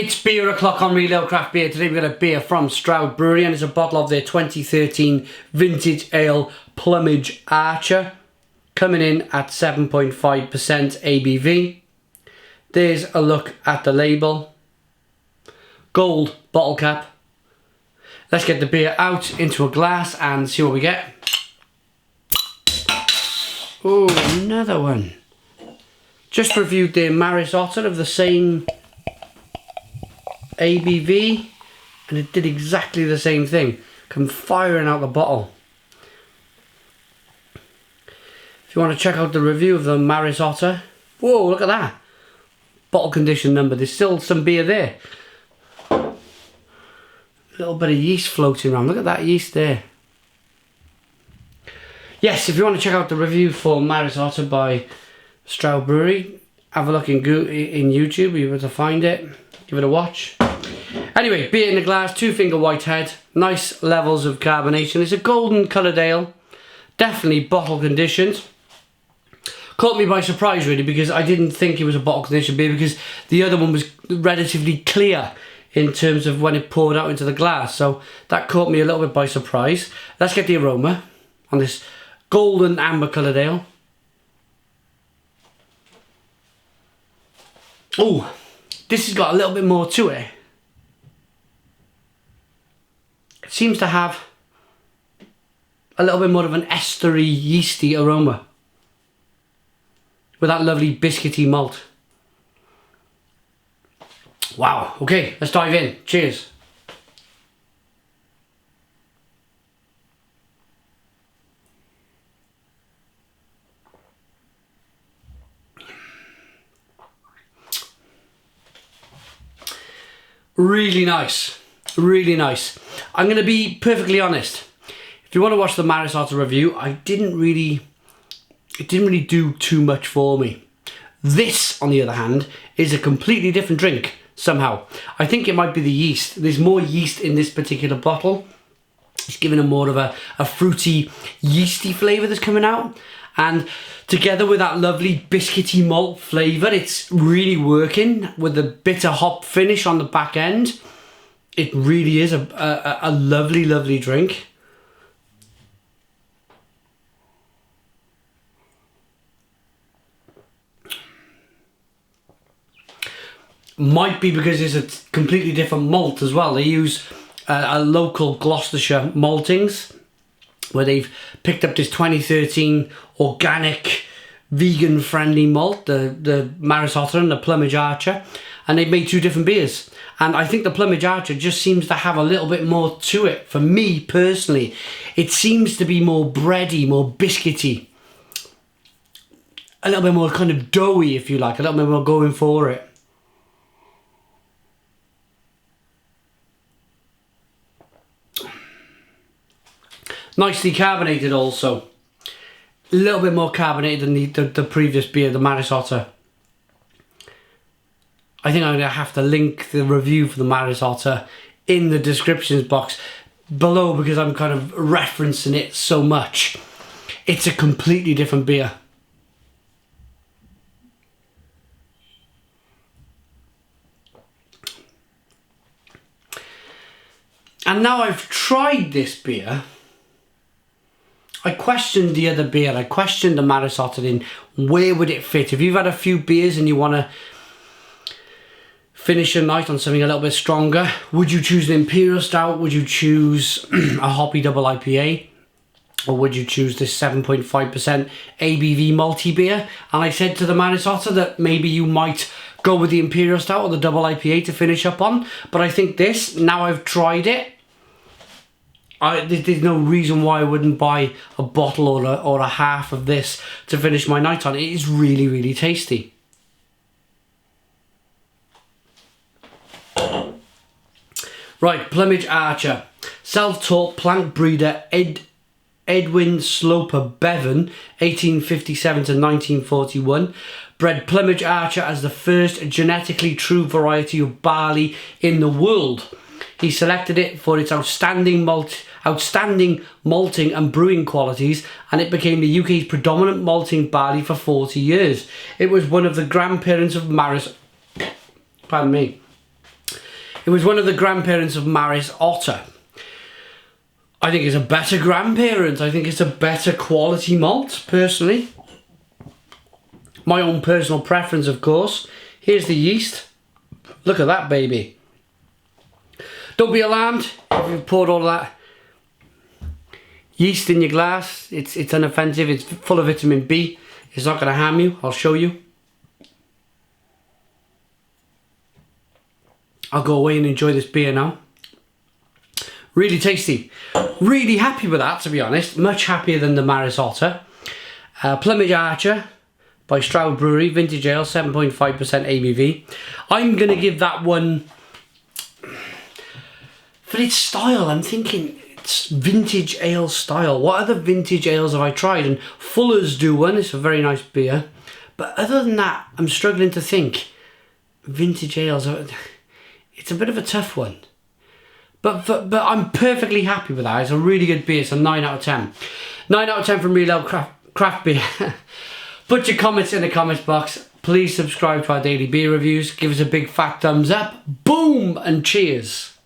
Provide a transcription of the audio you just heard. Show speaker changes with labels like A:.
A: It's beer o'clock on Real Ale Craft Beer. Today we've got a beer from Stroud Brewery and it's a bottle of their 2013 Vintage Ale Plumage Archer, coming in at 7.5% ABV. There's a look at the label. Gold bottle cap. Let's get the beer out into a glass and see what we get. Oh, another one. Just reviewed the Maris Otter of the same ABV and it did exactly the same thing. Come firing out the bottle. If you want to check out the review of the Maris Otter, whoa, look at that. Bottle condition number, there's still some beer there. A little bit of yeast floating around, look at that yeast there. Yes, if you want to check out the review for Maris Otter by Stroud Brewery, have a look in YouTube, you're able to find it, give it a watch. Anyway, beer in the glass, 2-finger white head, nice levels of carbonation. It's a golden coloured ale, definitely bottle conditioned. Caught me by surprise really, because I didn't think it was a bottle conditioned beer, because the other one was relatively clear in terms of when it poured out into the glass, so that caught me a little bit by surprise. Let's get the aroma on this golden amber coloured ale. Oh, this has got a little bit more to it. It seems to have a little bit more of an estery, yeasty aroma with that lovely biscuity malt. Wow, okay, let's dive in. Cheers. Really nice, really nice. I'm going to be perfectly honest. If you want to watch the Maris Otter review, it didn't really do too much for me. This, on the other hand, is a completely different drink somehow. I think it might be the yeast. There's more yeast in this particular bottle. It's giving it more of a fruity, yeasty flavour that's coming out. And together with that lovely biscuity malt flavour, it's really working with the bitter hop finish on the back end. It really is a lovely, lovely drink. Might be because it's a completely different malt as well. They use a local Gloucestershire maltings, where they've picked up this 2013 organic, vegan-friendly malt, the Maris Otter and the Plumage Archer, and they've made two different beers. And I think the Plumage Archer just seems to have a little bit more to it. For me, personally, it seems to be more bready, more biscuity. A little bit more kind of doughy, if you like, a little bit more going for it. Nicely carbonated also. A little bit more carbonated than the previous beer, the Maris Otter. I think I'm going to have to link the review for the Maris Otter in the descriptions box below, because I'm kind of referencing it so much. It's a completely different beer. And now I've tried this beer, I questioned the other beer. I questioned the Maris Otter in where would it fit. If you've had a few beers and you want to finish a night on something a little bit stronger, would you choose an Imperial Stout? Would you choose a hoppy double IPA? Or would you choose this 7.5% ABV malty beer? And I said to the Maris Otter that maybe you might go with the Imperial Stout or the double IPA to finish up on. But I think this, now I've tried it, there's no reason why I wouldn't buy a bottle or a half of this to finish my night on. It is really, really tasty. Right, Plumage Archer. Self-taught plant breeder Edwin Sloper Bevan, 1857 to 1941, bred Plumage Archer as the first genetically true variety of barley in the world. He selected it for its outstanding malting and brewing qualities, and it became the UK's predominant malting barley for 40 years. It was one of the grandparents of Maris. Pardon me. It was one of the grandparents of Maris Otter. I think it's a better grandparent. I think it's a better quality malt, personally. My own personal preference, of course. Here's the yeast. Look at that baby. Don't be alarmed if you've poured all that yeast in your glass. It's inoffensive. It's full of vitamin B. It's not going to harm you. I'll show you. I'll go away and enjoy this beer now. Really tasty. Really happy with that, to be honest. Much happier than the Maris Otter. Plumage Archer by Stroud Brewery, vintage ale, 7.5% ABV. I'm going to give that one, for its style, I'm thinking it's vintage ale style. What other vintage ales have I tried? And Fuller's do one, it's a very nice beer. But other than that, I'm struggling to think. Vintage ales, it's a bit of a tough one. But I'm perfectly happy with that. It's a really good beer. It's a 9 out of 10. 9 out of 10 from Real Ale Craft Beer. Put your comments in the comments box. Please subscribe to our daily beer reviews. Give us a big fat thumbs up. Boom and cheers.